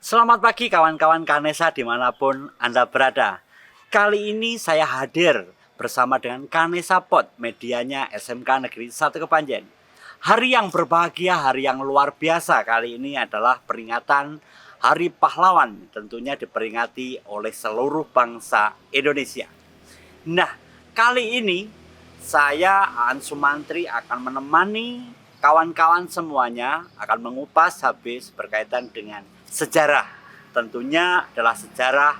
Selamat pagi kawan-kawan Kanesa dimanapun Anda berada. Kali ini saya hadir bersama dengan Kanesa Pod, medianya SMK Negeri 1 Kepanjen. Hari yang berbahagia, hari yang luar biasa kali ini adalah peringatan Hari Pahlawan, tentunya diperingati oleh seluruh bangsa Indonesia. Nah, kali ini saya Aan Sumantri akan menemani kawan-kawan semuanya akan mengupas habis berkaitan dengan sejarah. Tentunya adalah sejarah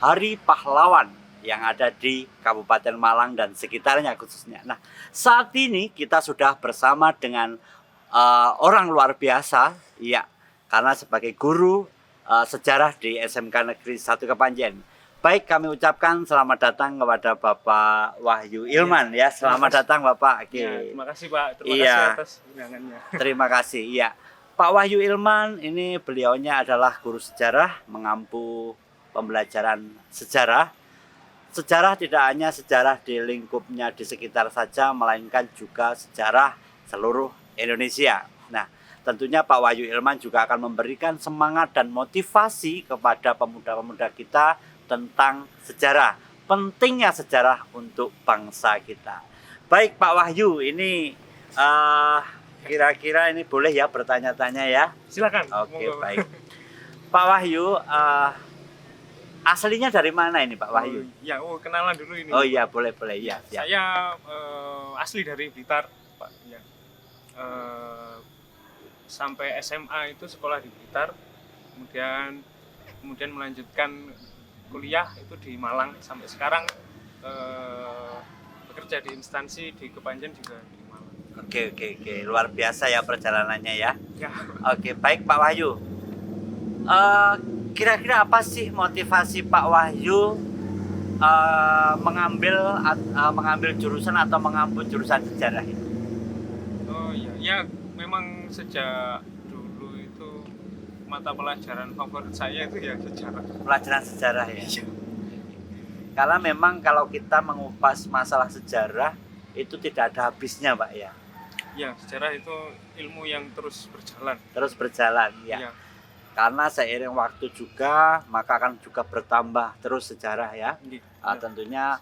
Hari Pahlawan yang ada di Kabupaten Malang dan sekitarnya khususnya. Nah, saat ini kita sudah bersama dengan orang luar biasa, ya, karena sebagai guru sejarah di SMK Negeri 1 Kepanjen. Baik, kami ucapkan selamat datang kepada Bapak Wahyu Ilman ya. Selamat datang Bapak. Oke. Ya, terima kasih Pak. Terima Iya. kasih atas undangannya. Terima kasih. Iya. Pak Wahyu Ilman ini beliaunya adalah guru sejarah, mengampu pembelajaran sejarah. Sejarah tidak hanya sejarah di lingkupnya di sekitar saja, melainkan juga sejarah seluruh Indonesia. Nah, tentunya Pak Wahyu Ilman juga akan memberikan semangat dan motivasi kepada pemuda-pemuda kita tentang sejarah, pentingnya sejarah untuk bangsa kita. Baik Pak Wahyu, ini kira-kira ini boleh ya bertanya-tanya ya? Silakan. Oke, baik. Pak Wahyu, aslinya dari mana ini Pak Wahyu? Kenalan dulu ini. Oh iya, boleh ya. Saya asli dari Blitar, Pak. Ya. Sampai SMA itu sekolah di Blitar, kemudian melanjutkan kuliah itu di Malang, sampai sekarang bekerja di instansi di Kepanjen juga di Malang. Oke, luar biasa ya perjalanannya ya. Ya. Oke, baik Pak Wahyu. Kira-kira apa sih motivasi Pak Wahyu mengambil jurusan atau mengampu jurusan sejarah ini? Oh iya, ya memang sejak dulu itu mata pelajaran favorit saya itu ya sejarah. Pelajaran sejarah ya. Karena memang kalau kita mengupas masalah sejarah itu tidak ada habisnya Pak ya. Ya, sejarah itu ilmu yang terus berjalan. Ya. Karena seiring waktu juga maka akan juga bertambah terus sejarah ya. Tentunya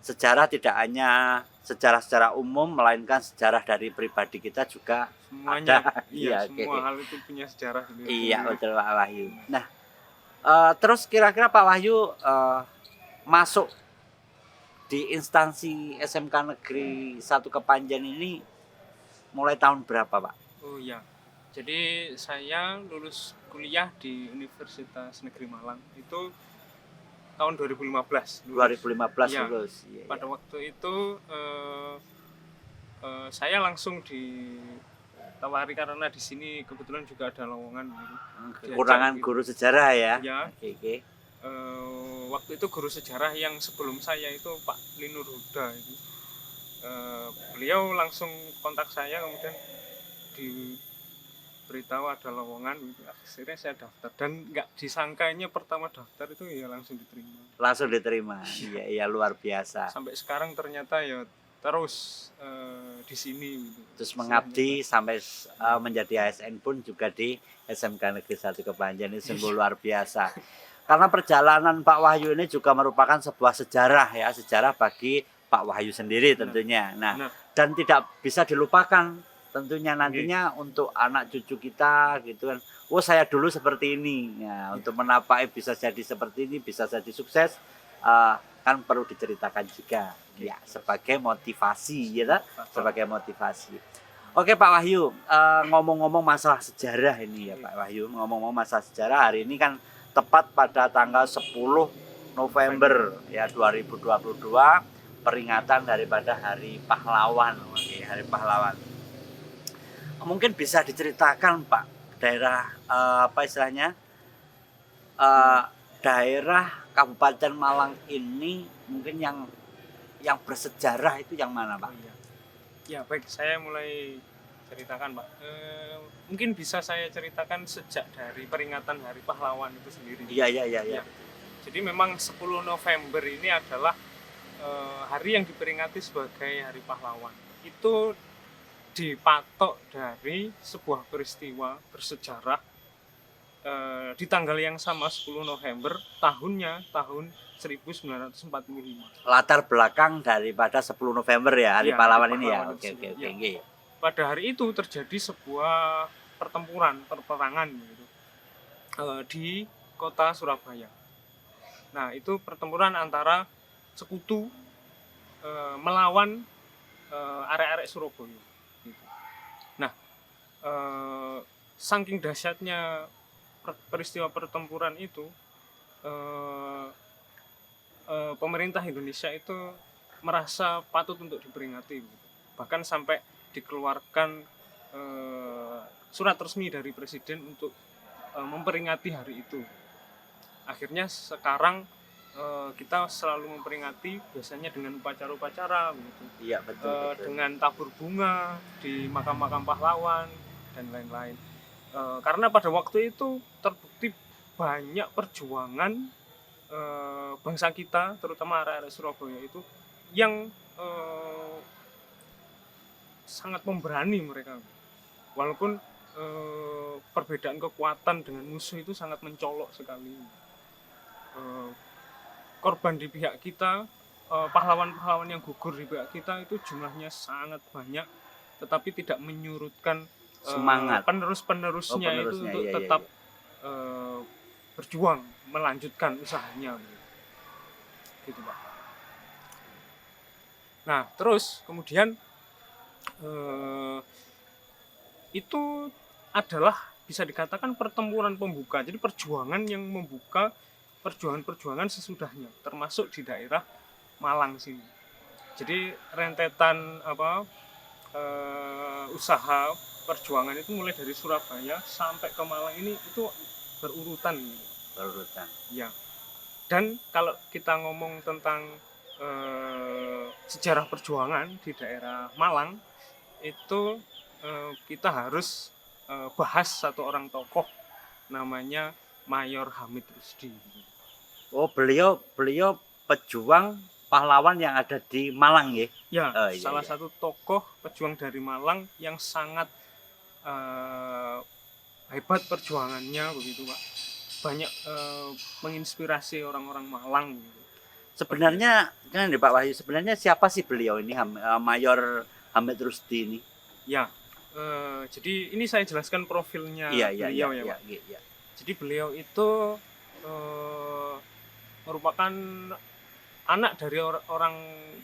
sejarah tidak hanya sejarah secara umum, melainkan sejarah dari pribadi kita juga semuanya ada. Iya, semua hal itu punya sejarah sendiri. Iya, betul Pak Wahyu. Nah, terus kira-kira Pak Wahyu masuk di instansi SMK Negeri 1 Kepanjen ini mulai tahun berapa Pak? Oh iya, jadi saya lulus kuliah di Universitas Negeri Malang itu tahun 2015. 2015 ya, lulus. Iya, pada waktu itu saya langsung ditawari karena di sini kebetulan juga ada lowongan. Kekurangan guru sejarah ya. Ya. Oke. Waktu itu guru sejarah yang sebelum saya itu Pak Linur Huda itu. Beliau langsung kontak saya, kemudian diberitahu ada lowongan, akhirnya saya daftar dan nggak disangkanya pertama daftar itu ya langsung diterima. Iya, luar biasa. Sampai sekarang ternyata ya terus di sini gitu. Terus mengabdi sampai menjadi ASN pun juga di SMK Negeri 1 Kepanjen, ini sungguh luar biasa. Karena perjalanan Pak Wahyu ini juga merupakan sebuah sejarah ya, sejarah bagi Pak Wahyu sendiri tentunya. Nah, dan tidak bisa dilupakan tentunya nantinya untuk anak cucu kita gitu kan. Oh, saya dulu seperti ini. Ya, untuk menapaki bisa jadi seperti ini, bisa jadi sukses, kan perlu diceritakan juga. Ya, sebagai motivasi ya, sebagai motivasi. Oke Pak Wahyu, ngomong-ngomong masalah sejarah ini ya Pak Wahyu, ngomong-ngomong masalah sejarah, hari ini kan tepat pada tanggal 10 November ya 2022, peringatan daripada Hari Pahlawan. Oke, Hari Pahlawan. Mungkin bisa diceritakan Pak, daerah daerah Kabupaten Malang ini mungkin yang bersejarah itu yang mana Pak? Ya baik, saya mulai ceritakan Pak. Mungkin bisa saya ceritakan sejak dari peringatan Hari Pahlawan itu sendiri. Iya. Jadi memang 10 November ini adalah hari yang diperingati sebagai Hari Pahlawan. Itu dipatok dari sebuah peristiwa bersejarah di tanggal yang sama 10 November tahunnya tahun 1945. Latar belakang daripada 10 November ya, Hari Iya, Pahlawan Hari ini ya. Pahlawan Oke itu oke sendiri. oke. Ya. Nggih. Pada hari itu terjadi sebuah peperangan gitu, di kota Surabaya. Nah, itu pertempuran antara sekutu melawan arek-arek Surabaya gitu. Nah, saking dahsyatnya peristiwa pertempuran itu, eh, pemerintah Indonesia itu merasa patut untuk diperingati gitu. Bahkan sampai dikeluarkan surat resmi dari presiden untuk memperingati hari itu. Akhirnya sekarang kita selalu memperingati biasanya dengan upacara-upacara gitu. Iya, betul. Dengan tabur bunga di makam-makam pahlawan dan lain-lain. Karena pada waktu itu terbukti banyak perjuangan bangsa kita, terutama arek-arek Surabaya itu yang sangat memberani mereka. Walaupun perbedaan kekuatan dengan musuh itu sangat mencolok sekali. Korban di pihak kita, pahlawan-pahlawan yang gugur di pihak kita itu jumlahnya sangat banyak, tetapi tidak menyurutkan Semangat. penerus-penerusnya itu Penerusnya, untuk iya. tetap berjuang melanjutkan usahanya gitu Pak. Nah terus kemudian itu adalah bisa dikatakan pertempuran pembuka, jadi perjuangan yang membuka perjuangan-perjuangan sesudahnya, termasuk di daerah Malang sini. Jadi rentetan usaha perjuangan itu mulai dari Surabaya sampai ke Malang ini itu berurutan gitu. Ya. Dan kalau kita ngomong tentang sejarah perjuangan di daerah Malang itu kita harus bahas satu orang tokoh namanya Mayor Hamid Rusdi. Oh, beliau pejuang pahlawan yang ada di Malang ya? Ya, salah satu tokoh pejuang dari Malang yang sangat hebat perjuangannya begitu Pak. Banyak menginspirasi orang-orang Malang. Sebenarnya kan Pak Wahyu, sebenarnya siapa sih beliau ini, Mayor Hamid Rusdi ini? Ya, jadi ini saya jelaskan profilnya beliau ya Pak. Iya. Jadi beliau itu merupakan anak dari orang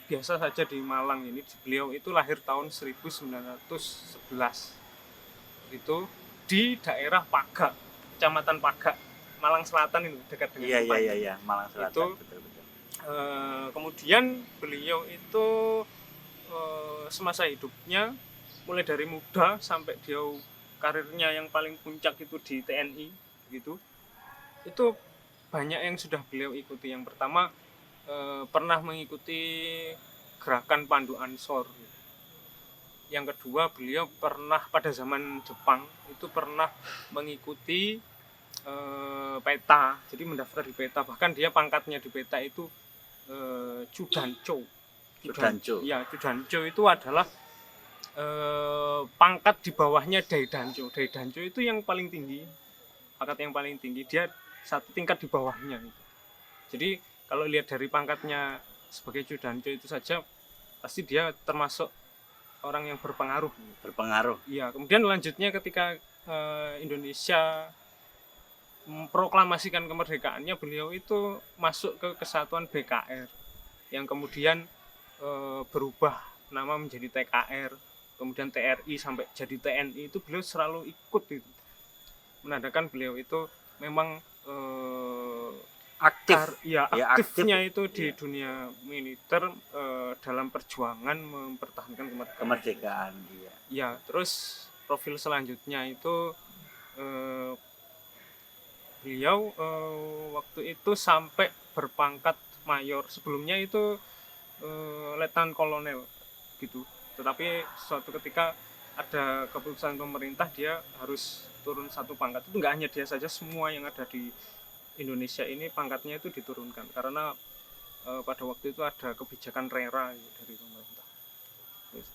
biasa saja di Malang ini. Beliau itu lahir tahun 1911 itu di daerah Pagak, Kecamatan Pagak, Malang Selatan ini, dekat dengan Iya, Malang Selatan. Itu, betul. Kemudian beliau itu semasa hidupnya mulai dari muda sampai dia karirnya yang paling puncak itu di TNI gitu. Itu banyak yang sudah beliau ikuti. Yang pertama pernah mengikuti gerakan Pandu Ansor. Yang kedua beliau pernah pada zaman Jepang itu pernah mengikuti PETA, jadi mendaftar di PETA. Bahkan dia pangkatnya di PETA itu Judancho. Ya, Judancho itu adalah pangkat di bawahnya Daidancho. Daidancho itu yang paling tinggi, pangkat yang paling tinggi. Dia satu tingkat di bawahnya gitu. Jadi kalau lihat dari pangkatnya sebagai Judancho itu saja pasti dia termasuk orang yang berpengaruh. Iya, kemudian lanjutnya ketika Indonesia memproklamasikan kemerdekaannya, beliau itu masuk ke Kesatuan BKR yang kemudian berubah nama menjadi TKR, kemudian TRI sampai jadi TNI. Itu beliau selalu ikut itu, menandakan beliau itu memang aktifnya itu di dunia militer dalam perjuangan mempertahankan kemerdekaan. Ya, terus profil selanjutnya itu beliau waktu itu sampai berpangkat mayor. Sebelumnya itu letnan kolonel gitu. Tetapi suatu ketika ada keputusan pemerintah dia harus turun satu pangkat. Itu nggak hanya dia saja, semua yang ada di Indonesia ini pangkatnya itu diturunkan karena pada waktu itu ada kebijakan rera dari pemerintah. Terus,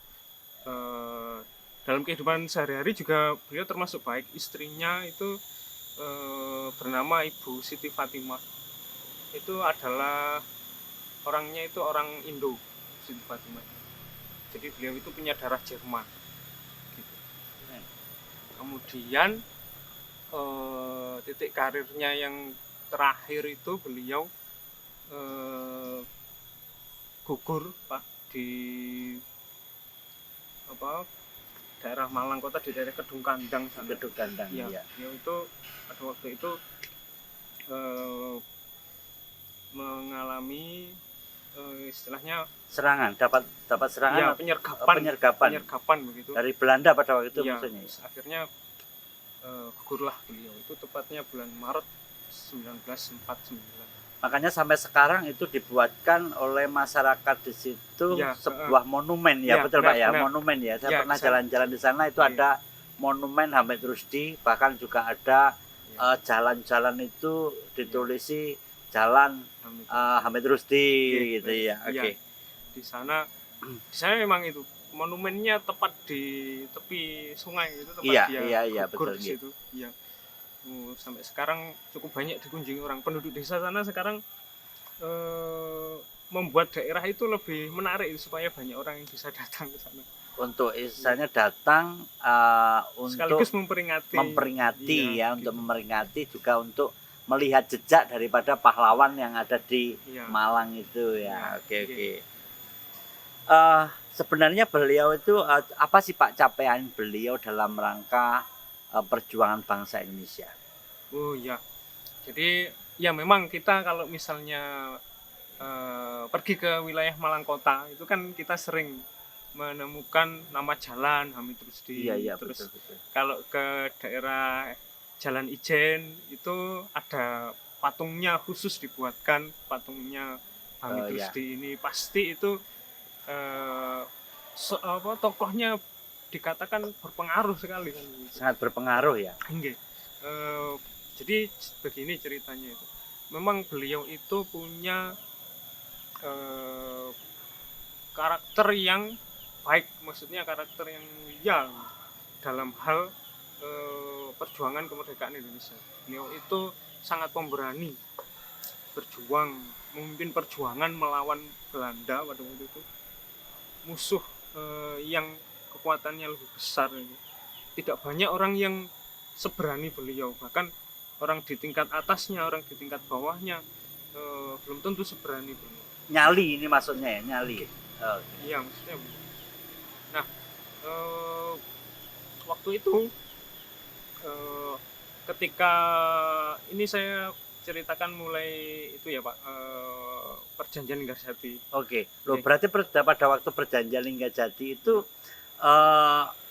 dalam kehidupan sehari-hari juga beliau termasuk baik. Istrinya itu bernama Ibu Siti Fatimah. Itu adalah orangnya itu orang Indo, Siti Fatimah. Jadi beliau itu punya darah Jerman. Gitu. Kemudian titik karirnya yang terakhir itu beliau gugur Pak di daerah Malang Kota, di daerah Kedung Kandang sana. Kedung Kandang ya. Beliau itu pada waktu itu mengalami istilahnya Serangan, dapat serangan. Ya, penyergapan begitu. Dari Belanda pada waktu itu Ya, maksudnya. akhirnya gugurlah beliau. Itu tepatnya bulan Maret 1949. Makanya sampai sekarang itu dibuatkan oleh masyarakat di situ Ya, sebuah monumen ya, betul Pak ya, benar. monumen ya. Saya Ya, pernah bisa. jalan-jalan di sana itu Iya. ada monumen Hamid Rusdi, bahkan juga ada Ya. jalan-jalan itu ditulisi Jalan Hamid Rusdi gitu ya. Oke. Di sana memang itu monumennya tepat di tepi sungai itu, tempat dia gugur betul, di situ. Iya. Sampai sekarang cukup banyak dikunjungi orang. Penduduk desa sana sekarang membuat daerah itu lebih menarik supaya banyak orang yang bisa datang ke sana. Untuk istilahnya datang untuk sekaligus memperingati ya, untuk memperingati juga untuk melihat jejak daripada pahlawan yang ada di Malang itu ya. Oke. Sebenarnya beliau itu apa sih Pak capaian beliau dalam rangka perjuangan bangsa Indonesia? Oh ya, jadi ya memang kita kalau misalnya pergi ke wilayah Malang Kota itu kan kita sering menemukan nama jalan Hamid Rusdi. Iya, Terus betul. kalau ke daerah Jalan Ijen itu ada patungnya khusus dibuatkan, patungnya Hamid Rusdi ini pasti itu tokohnya dikatakan berpengaruh sekali kan. Sangat berpengaruh ya. Jadi begini ceritanya itu. Memang beliau itu punya karakter yang baik, maksudnya karakter yang loyal dalam hal perjuangan kemerdekaan Indonesia. Beliau itu sangat pemberani, berjuang, memimpin perjuangan melawan Belanda pada waktu itu, musuh yang kekuatannya lebih besar. Tidak banyak orang yang seberani beliau, bahkan orang di tingkat atasnya, orang di tingkat bawahnya belum tentu seberani beliau. Nyali ini maksudnya ya, nyali. Iya, maksudnya. Nah, waktu itu ketika ini saya ceritakan mulai itu ya Pak, perjanjian Linggarjati. Oke. Loh, berarti pada waktu perjanjian Linggarjati itu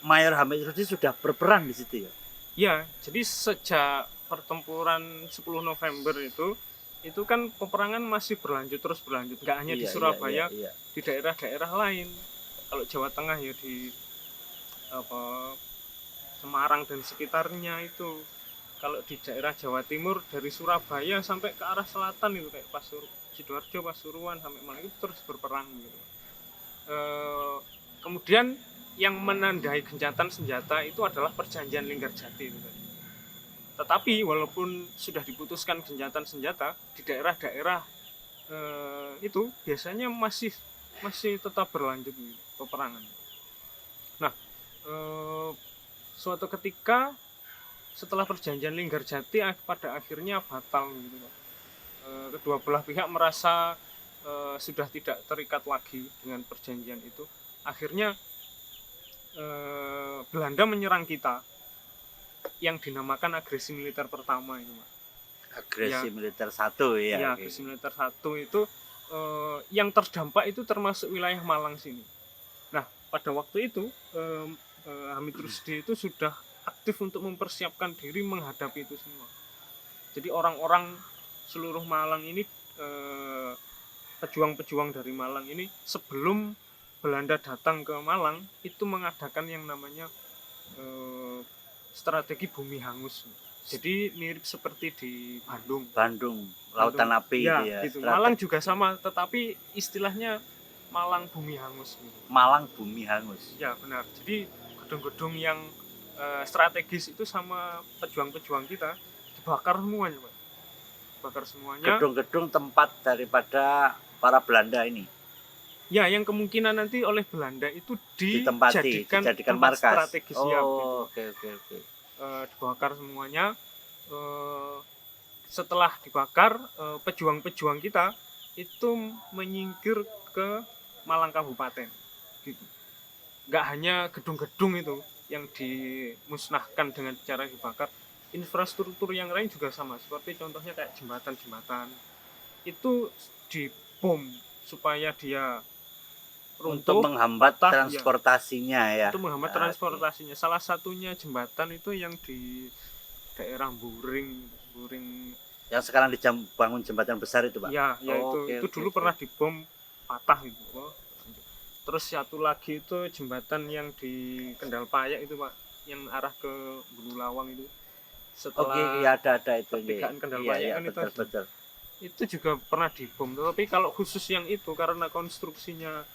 Mayor Hamid Rusdi sudah berperan di situ ya? Ya, jadi sejak pertempuran 10 November itu kan peperangan masih berlanjut, nggak hanya di Surabaya, di daerah-daerah lain. Kalau Jawa Tengah ya di Semarang dan sekitarnya itu. Kalau di daerah Jawa Timur dari Surabaya sampai ke arah selatan itu kayak Sidoarjo, Pasuruan sampai Malang itu terus berperang gitu. Kemudian yang menandai gencatan senjata itu adalah perjanjian Linggarjati itu tadi. Tetapi walaupun sudah diputuskan gencatan senjata di daerah-daerah itu biasanya masih tetap berlanjut peperangan. Nah, suatu ketika setelah perjanjian Linggarjati pada akhirnya batal gitu Pak. Kedua belah pihak merasa sudah tidak terikat lagi dengan perjanjian itu. Akhirnya Belanda menyerang kita yang dinamakan agresi militer pertama itu Pak. Agresi militer 1 ya. Ya, agresi militer 1 itu yang terdampak itu termasuk wilayah Malang sini. Nah, pada waktu itu Hamid Rusdi itu sudah aktif untuk mempersiapkan diri menghadapi itu semua. Jadi orang-orang seluruh Malang ini, pejuang-pejuang dari Malang ini sebelum Belanda datang ke Malang itu mengadakan yang namanya strategi bumi hangus. Jadi mirip seperti di Bandung, Lautan Api ya, gitu. Malang juga sama, tetapi istilahnya Malang bumi hangus. Malang bumi hangus. Ya benar. Jadi gedung-gedung yang strategis itu sama pejuang-pejuang kita dibakar semuanya, Pak. Bakar semuanya. Gedung-gedung tempat daripada para Belanda ini. Ya, yang kemungkinan nanti oleh Belanda itu Dijadikan dijadikan tempat markas. strategis ya. Oh, oke. Dibakar semuanya. Setelah dibakar, pejuang-pejuang kita itu menyingkir ke Malang Kabupaten, gitu. Nggak hanya gedung-gedung itu yang dimusnahkan dengan cara dibakar, infrastruktur yang lain juga sama. Seperti contohnya kayak jembatan-jembatan itu dibom supaya dia runtuh, untuk menghambat patah, transportasinya ya. Itu menghambat transportasinya. Salah satunya jembatan itu yang di daerah Buring Yang sekarang dibangun jembatan besar itu, Pak. ya itu dulu pernah dibom, patah gitu. Terus satu lagi itu jembatan yang di Kendal Payak itu, Pak, yang arah ke Bulu Lawang itu. Setelah ada itu. pertigaan Kendal Payak kan betul. Itu juga pernah dibom. Tapi kalau khusus yang itu karena konstruksinya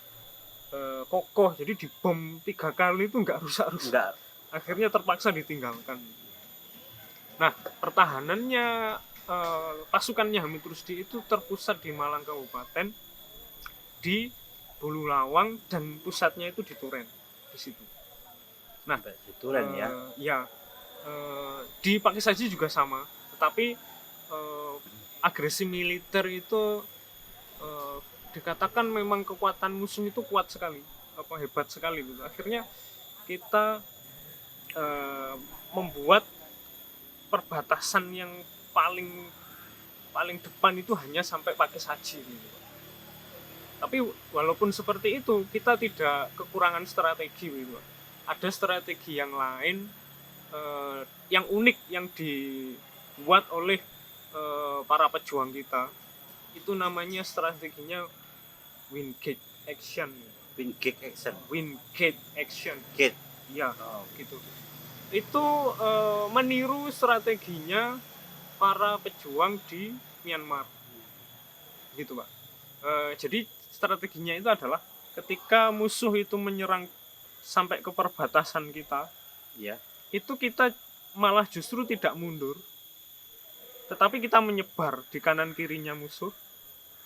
kokoh, jadi dibom 3 kali itu nggak rusak-rusak. Akhirnya terpaksa ditinggalkan. Nah, pertahanannya pasukannya Hamid Rusdi itu terpusat di Malang Kabupaten, di Bulu Lawang, dan pusatnya itu di Turen, di situ. Nah, di Turen di Pakissaji juga sama, tetapi agresi militer itu dikatakan memang kekuatan musuh itu kuat sekali, hebat sekali gitu. Akhirnya kita membuat perbatasan yang paling depan itu hanya sampai Pakissaji gitu. Tapi walaupun seperti itu, kita tidak kekurangan strategi gitu. Ada strategi yang lain yang unik yang dibuat oleh para pejuang kita. Itu namanya strateginya Wingate Action. Gate. Ya, gitu. Itu meniru strateginya para pejuang di Myanmar, gitu, Pak. Jadi strateginya itu adalah ketika musuh itu menyerang sampai ke perbatasan kita, itu kita malah justru tidak mundur, tetapi kita menyebar di kanan kirinya musuh,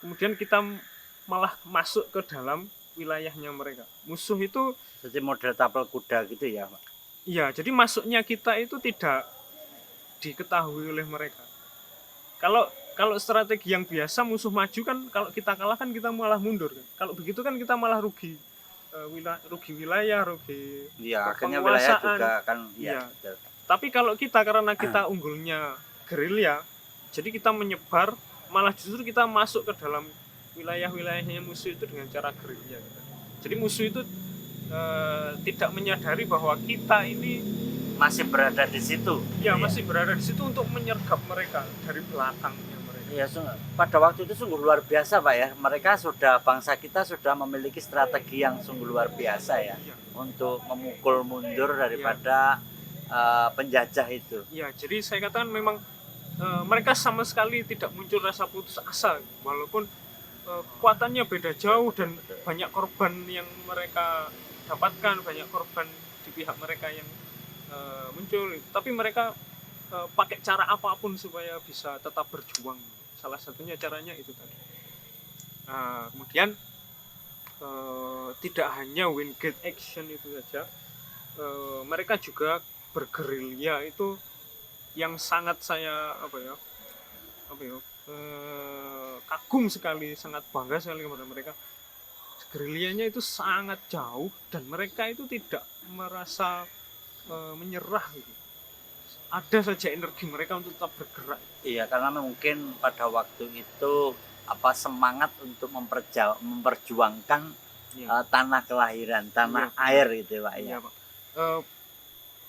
kemudian kita malah masuk ke dalam wilayahnya mereka. Musuh itu jadi model tapel kuda gitu ya, Pak? Iya, jadi masuknya kita itu tidak diketahui oleh mereka. Kalau strategi yang biasa musuh maju kan, kalau kita kalah kan kita malah mundur kan. Kalau begitu kan kita malah rugi wilayah, rugi akhirnya wilayah juga kan Tapi kalau kita karena kita unggulnya gerilya, jadi kita menyebar, malah justru kita masuk ke dalam wilayah-wilayahnya musuh itu dengan cara gerilya. Jadi musuh itu tidak menyadari bahwa kita ini masih berada di situ. Masih berada di situ untuk menyergap mereka dari belakangnya mereka. Iya, pada waktu itu sungguh luar biasa, Pak ya. Bangsa kita sudah memiliki strategi yang sungguh luar biasa ya, untuk memukul mundur daripada penjajah itu. Iya, jadi saya katakan memang mereka sama sekali tidak muncul rasa putus asa, walaupun kekuatannya beda jauh dan banyak korban yang mereka dapatkan, banyak korban di pihak mereka yang muncul, tapi mereka pakai cara apapun supaya bisa tetap berjuang. Salah satunya caranya itu tadi. Kemudian tidak hanya Wingate Action itu saja, mereka juga bergerilya itu yang sangat saya kagum sekali, sangat bangga sekali kepada mereka. Gerilyanya itu sangat jauh dan mereka itu tidak merasa menyerah gitu. Ada saja energi mereka untuk tetap bergerak. Iya, karena mungkin pada waktu itu semangat untuk memperjuangkan tanah kelahiran, tanah air gitu, Pak ya. Pak.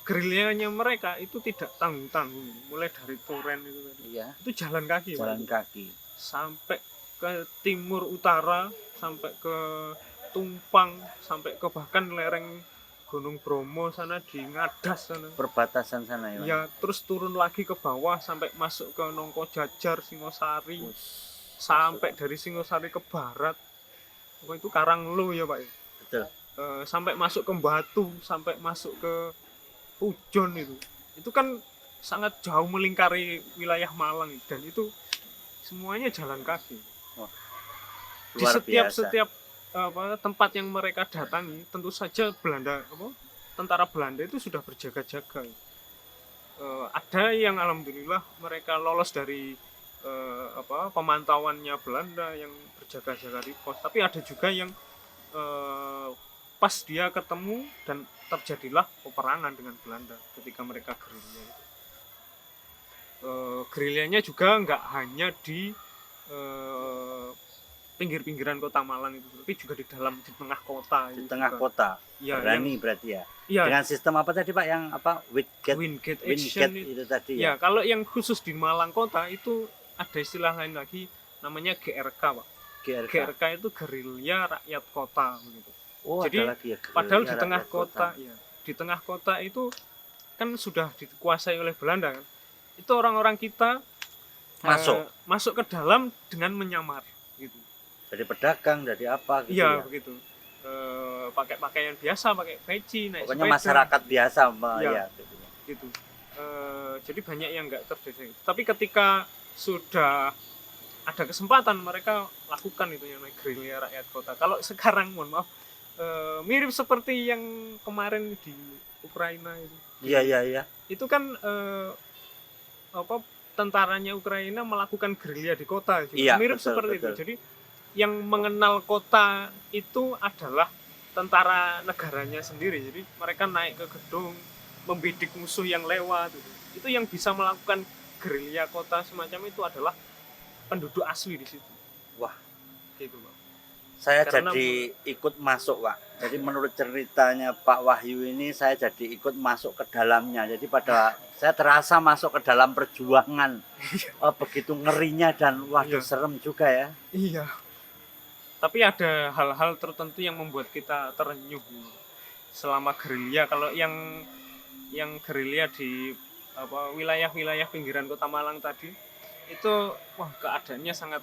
Gerilyanya mereka itu tidak tanggung-tanggung, mulai dari Turen itu tadi. Itu jalan kaki. Sampai ke timur utara, sampai ke Tumpang, sampai ke bahkan lereng Gunung Bromo sana, di Ngadas sana, perbatasan sana ya. Terus turun lagi ke bawah sampai masuk ke Nongko Jajar, Singosari, sampai dari Singosari ke barat itu Karanglo ya, Pak. Betul. Sampai masuk ke Batu, sampai masuk ke Pujon itu kan sangat jauh melingkari wilayah Malang, dan itu semuanya jalan kaki. Wah, Di luar setiap biasa. setiap tempat yang mereka datangi, tentu saja tentara Belanda itu sudah berjaga-jaga. Ada yang alhamdulillah mereka lolos dari pemantauannya Belanda yang berjaga-jaga di pos, tapi ada juga yang eh, pas dia ketemu dan terjadilah peperangan dengan Belanda ketika mereka gerilya. Gerilyanya juga nggak hanya di eh, pinggir-pinggiran kota Malang itu, tapi juga di tengah kota. Di itu tengah juga. kota. Ya, Berani berarti ya. ya, Dengan sistem apa tadi Pak, yang apa, Wingate Wingate Action itu tadi ya. ya. Kalau yang khusus di Malang kota itu ada istilah lain lagi, namanya GRK, Pak. GRK. GRK itu gerilya rakyat kota begitu. Oh, Jadi ada lagi ya, padahal gerilya di tengah rakyat kota, ya, di tengah kota itu kan sudah dikuasai oleh Belanda kan. Itu orang-orang kita masuk ke dalam dengan menyamar gitu. Jadi pedagang, jadi apa gitu Iya, ya. begitu. Pakai pakaian biasa, pakai peci, naik Pokoknya sepeda. masyarakat biasa Iya. ya gitu. Gitu. Jadi banyak yang nggak terdeteksi. Tapi ketika sudah ada kesempatan, mereka lakukan itu yang namanya gerilya rakyat kota. Kalau sekarang, mohon maaf, mirip seperti yang kemarin di Ukraina itu. Iya. Itu kan tentaranya Ukraina melakukan gerilya di kota juga. Iya, Mirip betul, seperti betul. itu. Jadi yang mengenal kota itu adalah tentara negaranya sendiri. Jadi mereka naik ke gedung, membidik musuh yang lewat. Itu yang bisa melakukan gerilya kota semacam itu adalah penduduk asli di situ. Wah, Gitu, Pak. saya Karena jadi ikut masuk Pak. Jadi menurut ceritanya Pak Wahyu ini, saya jadi ikut masuk ke dalamnya. Jadi saya terasa masuk ke dalam perjuangan. Begitu ngerinya dan waduh, Iya. serem juga ya. Iya. Tapi ada hal-hal tertentu yang membuat kita terenyuh selama gerilya. Kalau yang gerilya di wilayah-wilayah pinggiran kota Malang tadi itu, wah, keadaannya sangat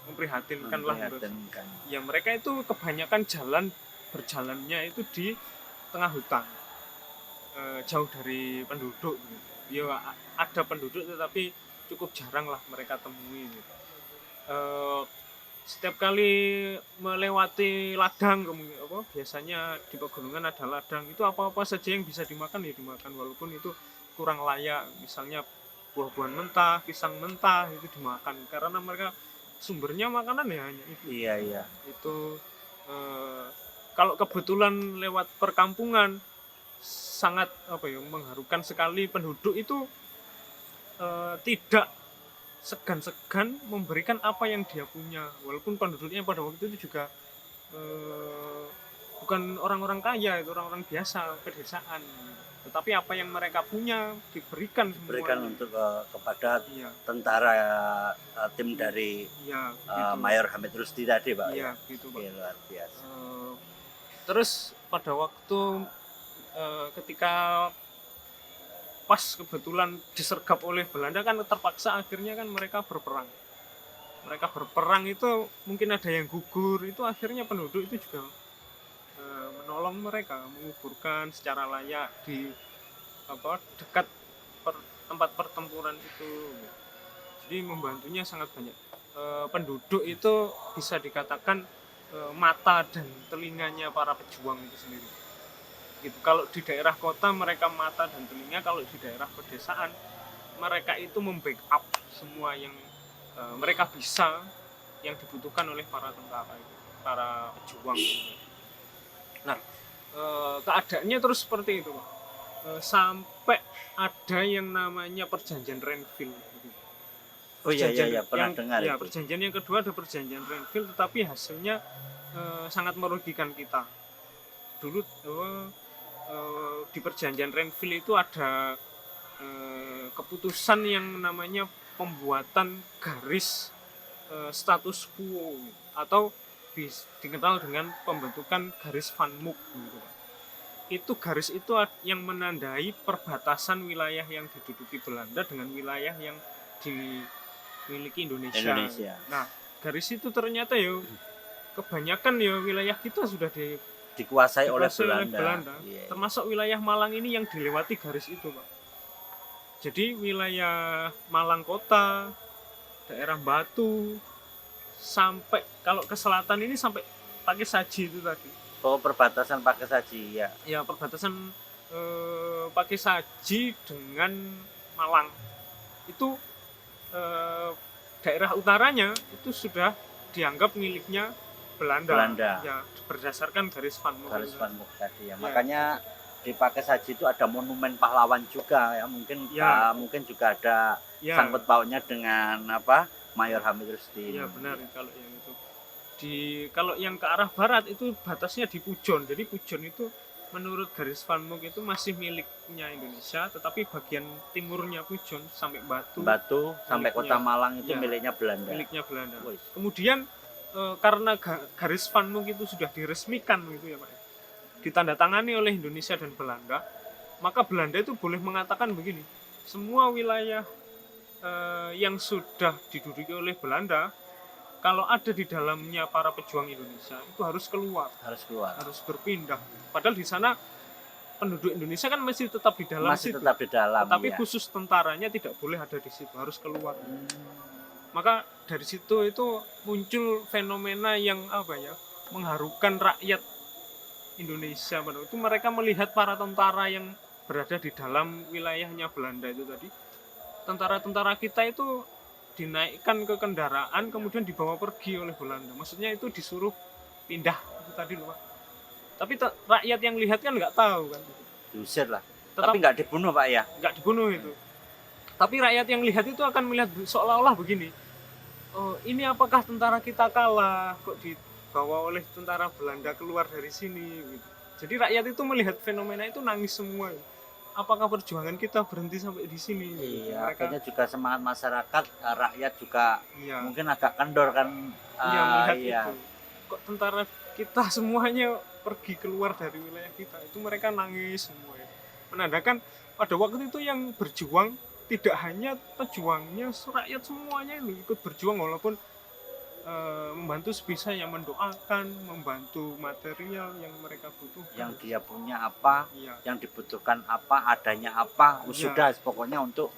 memprihatinkan lah. Ya, mereka itu kebanyakan berjalannya itu di tengah hutan, jauh dari penduduk. Ya, ada penduduk tetapi cukup jarang lah mereka temui. Setiap kali melewati ladang, biasanya di pegunungan ada ladang, itu apa-apa saja yang bisa dimakan ya dimakan, walaupun itu kurang layak. Misalnya buah-buahan mentah, pisang mentah, itu dimakan karena mereka sumbernya makanan ya hanya itu. Iya. Itu kalau kebetulan lewat perkampungan, sangat mengharukan sekali. Penduduk itu tidak segan-segan memberikan apa yang dia punya, walaupun penduduknya pada waktu itu juga bukan orang-orang kaya, itu orang-orang biasa pedesaan, tetapi apa yang mereka punya diberikan untuk kepada Iya. tentara tim dari Iya, Mayor Hamid Rusdi tadi Pak. Iya, gitu Pak. Luar biasa. Terus pada waktu ketika pas kebetulan disergap oleh Belanda kan, terpaksa akhirnya kan mereka berperang. Mereka berperang itu mungkin ada yang gugur, itu akhirnya penduduk itu juga menolong mereka, menguburkan secara layak di dekat tempat pertempuran itu. Jadi membantunya sangat banyak. Penduduk itu bisa dikatakan mata dan telinganya para pejuang itu sendiri. Gitu. Kalau di daerah kota mereka mata dan telinga, kalau di daerah pedesaan mereka itu membackup semua yang mereka bisa, yang dibutuhkan oleh para tentara itu, para pejuang. Nah, keadaannya terus seperti itu, Pak. Sampai ada yang namanya perjanjian Renville. Oh iya, pernah dengar ya, itu. Perjanjian yang kedua ada perjanjian Renville, tetapi hasilnya sangat merugikan kita. Dulu di perjanjian Renville itu ada keputusan yang namanya pembuatan garis status quo, atau dikenal dengan pembentukan garis Van Mook gitu. Itu garis itu yang menandai perbatasan wilayah yang diduduki Belanda dengan wilayah yang dimiliki Indonesia. Nah, garis itu ternyata kebanyakan wilayah kita sudah dikuasai oleh Belanda. Termasuk wilayah Malang ini yang dilewati garis itu, Pak. Jadi wilayah Malang Kota, daerah Batu, sampai kalau ke selatan ini sampai pakai saji itu tadi. Oh, perbatasan pakai saji ya. Ya perbatasan pakai saji dengan Malang. Itu daerah utaranya itu sudah dianggap miliknya Belanda. Ya berdasarkan garis Van Mook. Garis Van Mook tadi ya. Makanya di pakai saji itu ada monumen pahlawan juga ya. Mungkin mungkin juga ada sangkut pautnya dengan apa? Mayor Hamid Rusdi. Iya benar kalau yang itu. Kalau yang ke arah barat itu batasnya di Pujon. Jadi Pujon itu menurut garis Van Mook itu masih miliknya Indonesia, tetapi bagian timurnya Pujon sampai Batu sampai kota Malang itu miliknya Belanda. Miliknya Belanda. Kemudian karena garis Van Mook itu sudah diresmikan gitu ya Pak, ditandatangani oleh Indonesia dan Belanda, maka Belanda itu boleh mengatakan begini, semua wilayah yang sudah diduduki oleh Belanda, kalau ada di dalamnya para pejuang Indonesia itu harus keluar, harus berpindah. Padahal di sana penduduk Indonesia kan masih tetap di dalam situ. Tapi khusus tentaranya tidak boleh ada di situ, harus keluar. Maka dari situ itu muncul fenomena yang mengharukan rakyat Indonesia. Itu mereka melihat para tentara yang berada di dalam wilayahnya Belanda itu tadi. Tentara-tentara kita itu dinaikkan ke kendaraan kemudian dibawa pergi oleh Belanda. Maksudnya itu disuruh pindah itu tadi loh Pak. Tapi rakyat yang lihat kan nggak tahu kan. Diusir lah. Tapi nggak dibunuh Pak ya? Nggak dibunuh itu. Tapi rakyat yang lihat itu akan melihat seolah-olah begini. Oh, ini apakah tentara kita kalah kok dibawa oleh tentara Belanda keluar dari sini gitu. Jadi rakyat itu melihat fenomena itu nangis semua. Apakah perjuangan kita berhenti sampai di sini? Iya, akhirnya juga semangat masyarakat, rakyat juga mungkin agak kendor kan. Melihat itu. Kok tentara kita semuanya pergi keluar dari wilayah kita, itu mereka nangis semua ya. Menandakan pada waktu itu yang berjuang tidak hanya pejuangnya, rakyat semuanya ikut berjuang walaupun membantu sebisa yang mendoakan, membantu material yang mereka butuhkan. Yang dia punya apa, yang dibutuhkan apa, adanya apa, sudah pokoknya untuk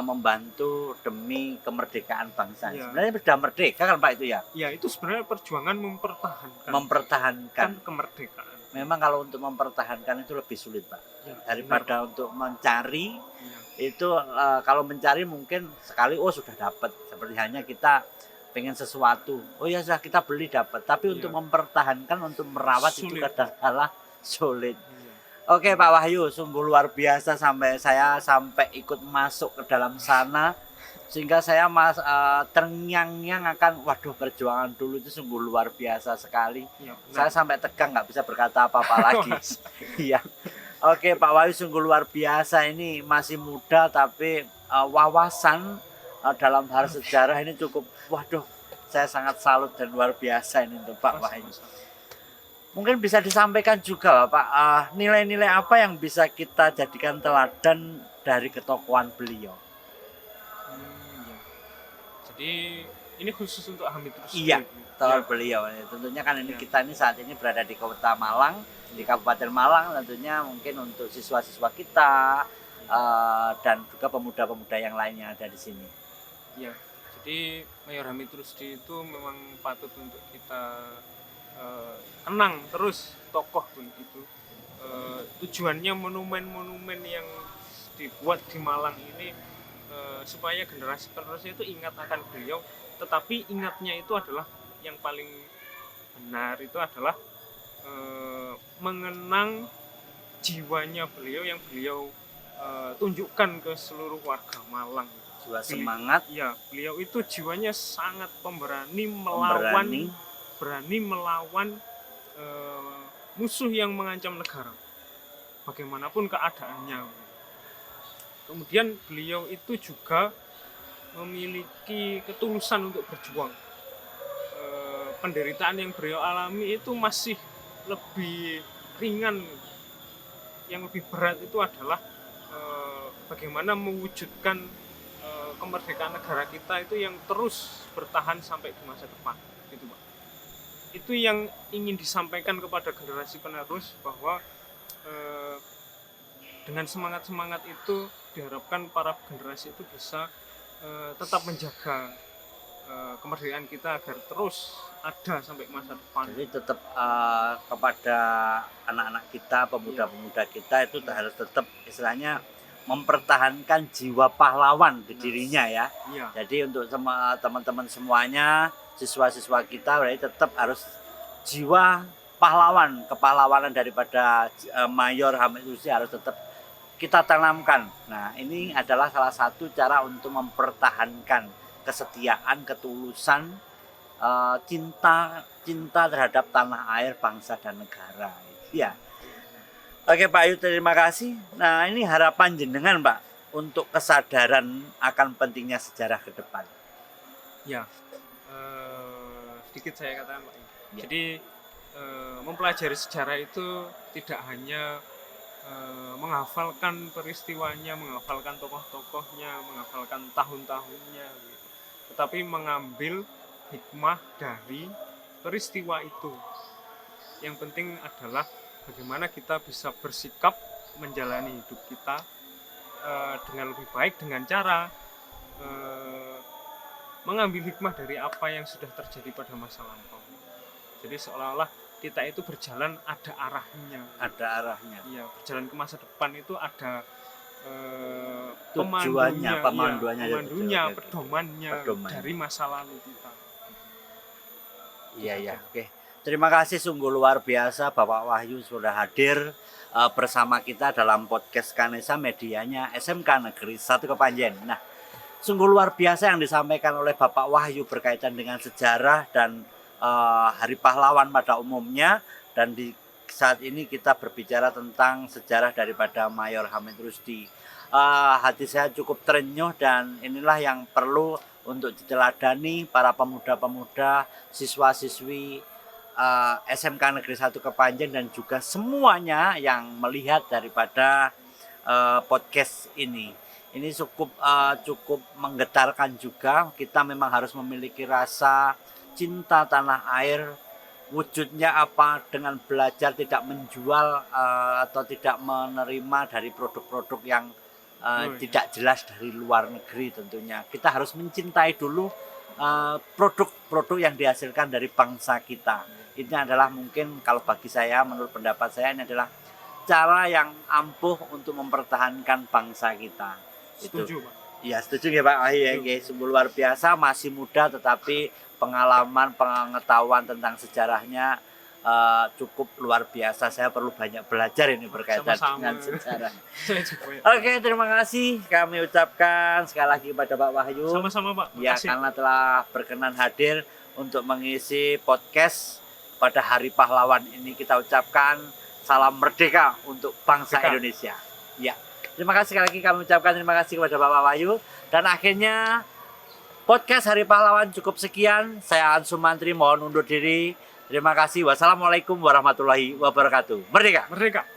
membantu demi kemerdekaan bangsa. Sebenarnya sudah merdeka kan Pak itu ya? Ya itu sebenarnya perjuangan mempertahankan kemerdekaan. Memang kalau untuk mempertahankan itu lebih sulit Pak daripada untuk mencari. Itu kalau mencari mungkin sekali sudah dapat, seperti hanya kita pengen sesuatu, sudah kita beli dapat, tapi untuk mempertahankan, untuk merawat itu kadang-kala sulit. Oke Pak Wahyu, sungguh luar biasa saya sampai ikut masuk ke dalam sana, sehingga saya terngiang-ngiang akan perjuangan dulu itu sungguh luar biasa sekali. Saya sampai tegang nggak bisa berkata apa-apa lagi. Iya. Oke Pak Wahyu, sungguh luar biasa, ini masih muda tapi wawasan dalam hal sejarah ini cukup, saya sangat salut dan luar biasa ini untuk Pak Wahyu. Mungkin bisa disampaikan juga Pak, nilai-nilai apa yang bisa kita jadikan teladan dari ketokohan beliau? Jadi ini khusus untuk Hamid Rusdi. Iya, tokoh beliau. Tentunya kan kita ini saat ini berada di Kota Malang, di Kabupaten Malang, tentunya mungkin untuk siswa-siswa kita dan juga pemuda-pemuda yang lainnya ada di sini. Ya, jadi Mayor Hamid Rusdi itu memang patut untuk kita kenang terus tokoh begitu. Tujuannya monumen-monumen yang dibuat di Malang ini supaya generasi penerusnya itu ingat akan beliau, tetapi ingatnya itu adalah yang paling benar itu adalah mengenang jiwanya beliau yang beliau tunjukkan ke seluruh warga Malang. Jiwa semangat. Ya, beliau itu jiwanya sangat berani melawan musuh yang mengancam negara, bagaimanapun keadaannya. Kemudian beliau itu juga memiliki ketulusan untuk berjuang. Penderitaan yang beliau alami itu masih lebih ringan. Yang lebih berat itu adalah bagaimana mewujudkan kemerdekaan negara kita itu yang terus bertahan sampai di masa depan, gitu Pak. Itu yang ingin disampaikan kepada generasi penerus bahwa dengan semangat-semangat itu diharapkan para generasi itu bisa tetap menjaga kemerdekaan kita agar terus ada sampai masa depan. Jadi tetap kepada anak-anak kita, pemuda-pemuda kita itu harus tetap istilahnya mempertahankan jiwa pahlawan di dirinya ya. Iya. Jadi untuk teman-teman semuanya, siswa-siswa kita berarti tetap harus jiwa pahlawan, kepahlawanan daripada Mayor Hamid Rusdi harus tetap kita tanamkan. Nah, ini adalah salah satu cara untuk mempertahankan kesetiaan, ketulusan, cinta terhadap tanah air, bangsa dan negara. Ya. Oke Pak Ayu, terima kasih. Nah, ini harapan jenengan Pak untuk kesadaran akan pentingnya sejarah ke depan. Ya, sedikit saya katakan Pak. Ya. Jadi mempelajari sejarah itu tidak hanya menghafalkan peristiwanya, menghafalkan tokoh-tokohnya, menghafalkan tahun-tahunnya, gitu. Tetapi mengambil hikmah dari peristiwa itu. Yang penting adalah bagaimana kita bisa bersikap menjalani hidup kita dengan lebih baik dengan cara mengambil hikmah dari apa yang sudah terjadi pada masa lampau. Jadi seolah-olah kita itu berjalan ada arahnya. Ada arahnya. Iya, berjalan ke masa depan itu ada Tujuannya, pemandunya, pedomannya dari masa lalu kita. Iya. Oke. Terima kasih, sungguh luar biasa Bapak Wahyu sudah hadir bersama kita dalam podcast Kanesa, medianya SMK Negeri 1 Kepanjen. Nah, sungguh luar biasa yang disampaikan oleh Bapak Wahyu berkaitan dengan sejarah dan Hari Pahlawan pada umumnya, dan di saat ini kita berbicara tentang sejarah daripada Mayor Hamid Rusdi. Hati saya cukup terenyuh dan inilah yang perlu untuk diteladani para pemuda-pemuda, siswa-siswi SMK Negeri 1 Kepanjen dan juga semuanya yang melihat daripada podcast ini. Ini cukup menggetarkan juga. Kita memang harus memiliki rasa cinta tanah air. Wujudnya apa? Dengan belajar tidak menjual atau tidak menerima dari produk-produk yang tidak jelas dari luar negeri tentunya. Kita harus mencintai dulu produk-produk yang dihasilkan dari bangsa kita. Ini adalah mungkin kalau bagi saya, menurut pendapat saya, ini adalah cara yang ampuh untuk mempertahankan bangsa kita. Setuju, Pak. Iya, setuju ya Pak. Sungguh luar biasa, masih muda tetapi pengalaman, pengetahuan tentang sejarahnya cukup luar biasa. Saya perlu banyak belajar ini berkaitan dengan sejarah. Oke, terima kasih kami ucapkan sekali lagi kepada Pak Wahyu. Sama-sama Pak. Ya, karena telah berkenan hadir untuk mengisi podcast pada Hari Pahlawan ini. Kita ucapkan salam merdeka untuk bangsa Indonesia. Ya, terima kasih sekali lagi kami ucapkan terima kasih kepada Bapak Wahyu. Dan akhirnya podcast Hari Pahlawan cukup sekian. Saya An Sumantri mohon undur diri. Terima kasih. Wassalamualaikum warahmatullahi wabarakatuh. Merdeka! Merdeka!